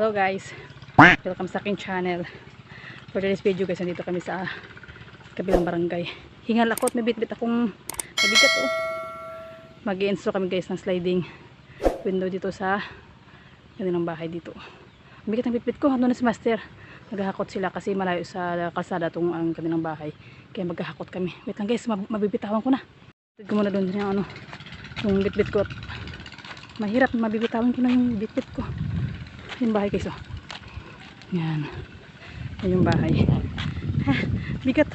Hello guys, welcome sa aking channel. For today's video guys, nandito kami sa kabilang barangay. Hingal ako at may bit-bit akong nabigat oh. Mag-i-install kami guys ng sliding window dito sa kanilang bahay dito. Mabigat ang bit-bit ko, ano na si Master. Naghahakot sila kasi malayo sa kalsada tong ang kanilang bahay. Kaya maghahakot kami. Wait lang guys, mabibitawan ko na. Tignan ko muna doon yung bit-bit ko. Mahirap, mabibitawan ko na yung bit-bit ko. Yung bahay guys oh. Yan. Yan yung bahay. Ha, bigat.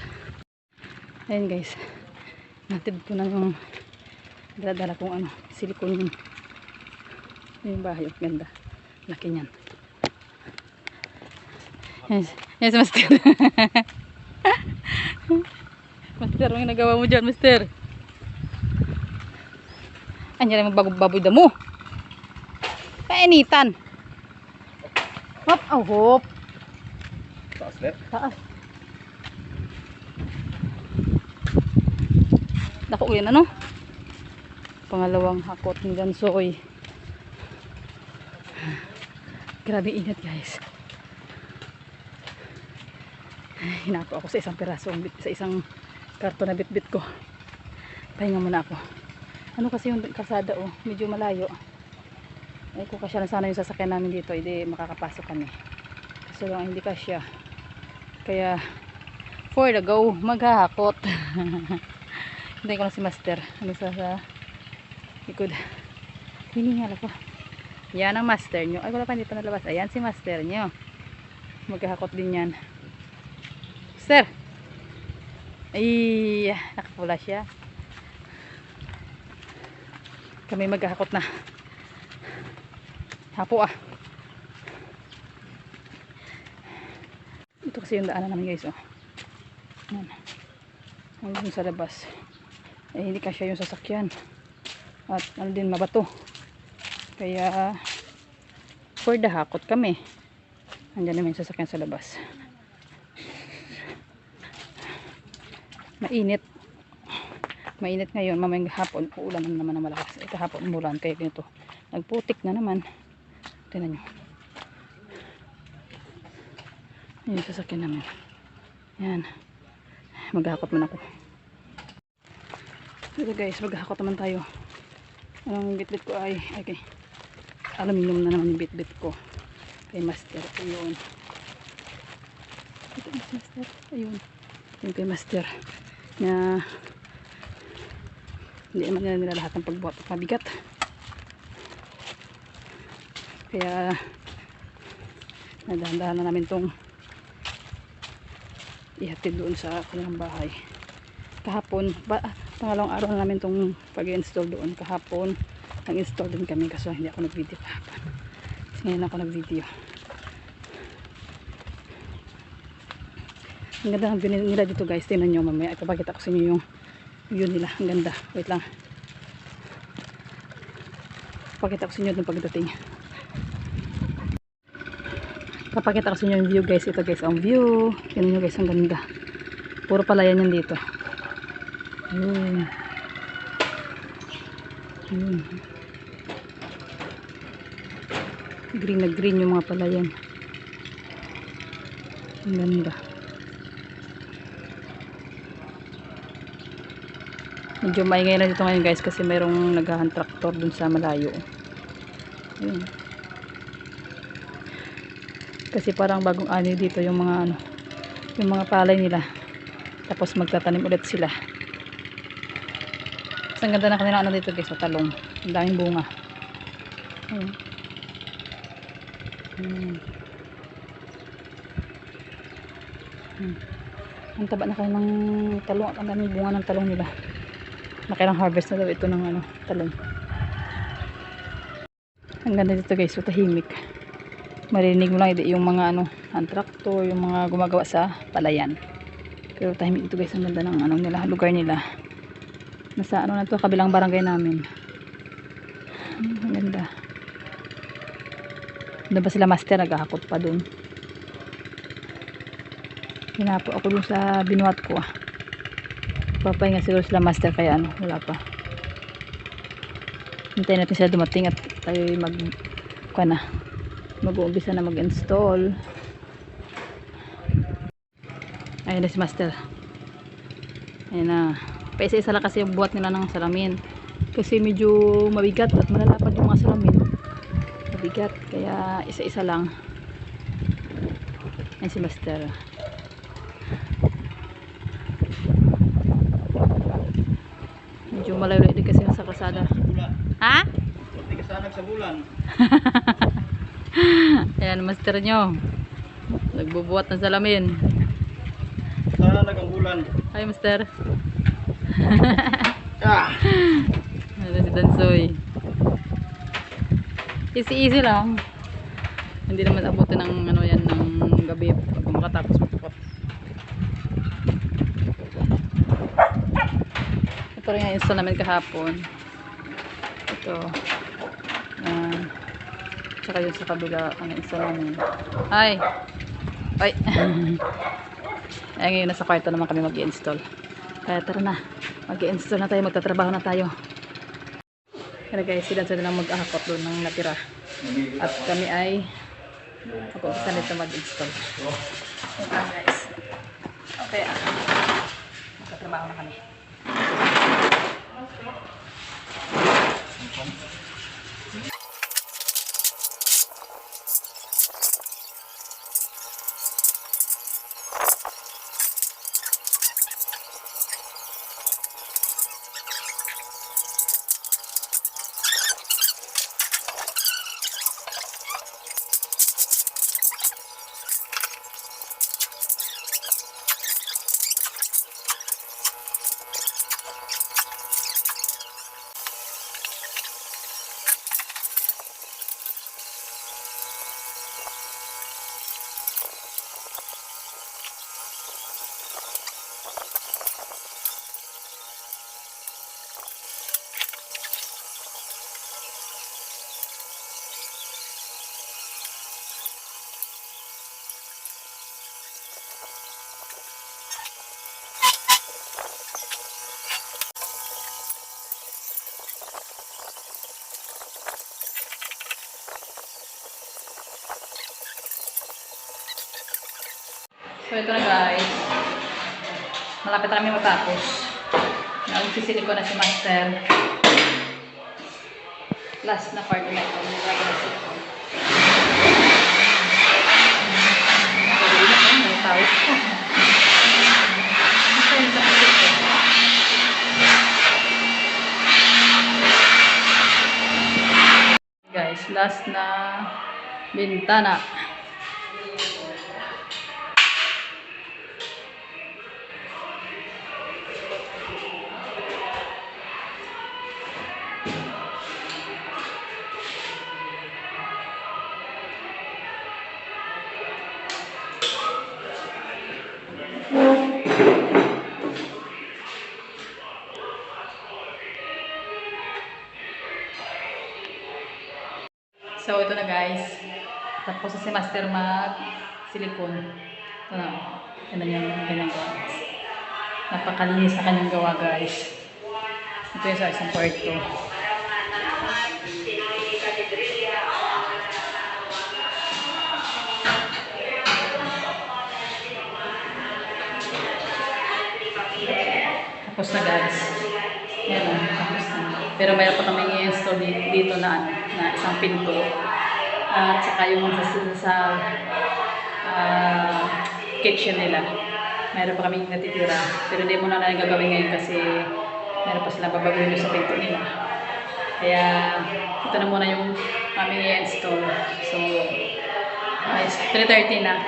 Ayan guys. Natid ko na yung dala-dala kong silicone yung bahay. Oh, ganda. Laki niyan. Yes, yes Master. Master, ano yung nagawa mo dyan Master? Andiyan ang baboy damo. Painitan. Hop, oh hop. Taas net? Taas. Dako yun ano? Pangalawang hakot ng gansoy. Grabe init guys. Hinapo ako sa isang piraso, sa isang karton na bit-bit ko. Pahinga muna ako. Ano kasi yung kalsada oh, medyo malayo. Eh kung kasya na sana yung sasakyan namin dito, hindi makakapasok kami. Kaso lang hindi kasya. Kaya for the go, maghahakot. Hindi ko na si Master. Ano sa likod. Hiningal ako. Yan ang Master nyo. Ay wala pa, hindi pa nalabas. Ayan si Master nyo. Maghahakot din yan. Master! Ay, nakapula siya. Kami maghahakot na. Hapo ah. Ito kasi yung daanan namin guys oh. Yan. Hanggang sa labas. Eh hindi kasya yung sasakyan. At ano din mabato. Kaya for the hakot kami. Andiyan naman yung sasakyan sa labas. Mainit. Mainit ngayon. Mamayang hapon uulan naman na malakas. Ito hapon umulan kaya ganito. Nagputik na naman. Tingnan nyo. Ayan yung sasakyan namin. Yan. Maghahakot man ako. Ito guys, maghahakot naman tayo. Ang bit-bit ko ay okay. Aluminium na naman yung bit-bit ko. Kay Master. Ayun. Ito yung Master. Ayun. Yung kay Master. Na hindi naman nila lahat ng pagbuhat at mabigat. Kaya nadahan-dahan na namin tong ihatid doon sa kanilang bahay. Kahapon, pangalawang araw na namin tong pag-install doon. Kahapon, nag-install din kami kasi hindi ako nag-video kahapon. Kasi ngayon ako nag-video. Ang ganda ng view nila dito guys. Tingnan nyo mamaya. Ipapakita ko sa inyo yung view nila. Ang ganda. Wait lang. Ipapakita ko sa inyo yung pagdating. Papakita ko sa inyo yung view guys. Ito guys ang view. Tingnan nyo guys ang ganda. Puro palayan yan dito. Ayun. Ayun. Green na green yung mga palayan. Ang ganda. Medyo maingay na dito ngayon guys kasi mayroong naghahan traktor dun sa malayo. Ayun. Kasi parang bagong ani dito yung mga yung mga palay nila. Tapos magtatanim ulit sila. Ang ganda na kanila dito guys, sa talong. Ang daming bunga. Ayun. Ang taba na kayo ng talong at ang daming bunga ng talong nila. Nakailang harvest na daw ito ng talong. Ang ganda dito guys, so tahimik. Marinig mo lang yung mga ang traktor, yung mga gumagawa sa palayan. Pero tahimik ito guys, ang ganda ng nila, lugar nila. Nasa na to, kabilang barangay namin. Ang ganda. Doon ba sila Master, naghahakot pa doon. Hinapo ako doon sa binuhat ko ah. Papahinga siguro sila Master kaya wala pa. Hintayin natin sila dumating at tayo mag kuha na. mag-uumpisa na mag-install. Ayan na si Master. Ayan na. Paisa-isa lang kasi yung buhat nila ng salamin. Kasi medyo mabigat at malalapad yung mga salamin. Mabigat. Kaya isa-isa lang. Ayan si Master. Medyo malayo din kasi sa kalsada. Ha? Hindi ka sanag sa bulan. Ayan, Master nyo. Nagbubuhat ng salamin. Sanag ang bulan. Hi, Master. Ah! Ano si Dansoy. Easy lang. Hindi naman abutin ng ano yan ng gabi pag makatapos magpukot. Ito rin yung install namin kahapon. Ito. Yan. Tsaka yung sa kabila ang install namin. Ay! Ay! Ay, ngayon nasa kwarto naman kami mag-i-install. Kaya tara na. Mag-i-install na tayo. Magtatrabaho na tayo. Kaya guys, sila na lang mag-ahakot doon ng natira. At kami ay mag-umpisa nito mag-install. Ito guys. Okay. Magtatrabaho na kami. So ito na guys. Malapit na kami matapos. Nagsisili ko na si Master. Last na part na ito. Nilagay na silikon. May tawid ko. Ito yung sa silikon. Guys, last na bintana. So, ito na guys. Tapos si Master mag-silikon. Ito na. Ito na yung kanyang gawa. Napakalinis na kanyang gawa guys. Ito yung sa isang kwarto. Tapos na guys. Yan o. Tapos na. Pero mayroon pa kami i-install dito na isang pinto. At saka yung sa kitchen nila. Mayroon pa kami natitira. Pero hindi muna natin gagawin ngayon kasi mayroon pa silang babaguhin sa pinto nila. Kaya ito na muna yung aming i-install. So, 3:30 na.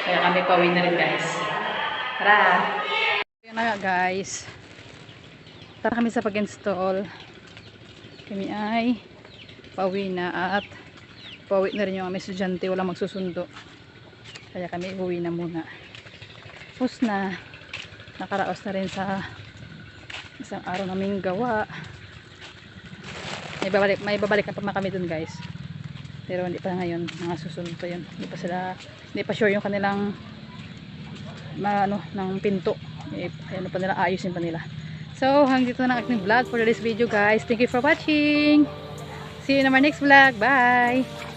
Kaya kami pauwi na rin guys. Tara! Yan na guys. Tara kami sa pag-install. Kami ay pauwi na at pauwi na rin yung aming estudyante. Walang magsusundo. Kaya kami uwi na muna. Tapos na. Nakaraos na rin sa isang araw naming gawa. May babalik na pa kami dun guys. Pero hindi pa ngayon. Mga susunod pa yun. Hindi pa sure yung kanilang ng pinto. Ano pa nila, ayusin pa nila. So, hanggang dito na ang aking vlog for this video guys. Thank you for watching. See you in our next vlog. Bye!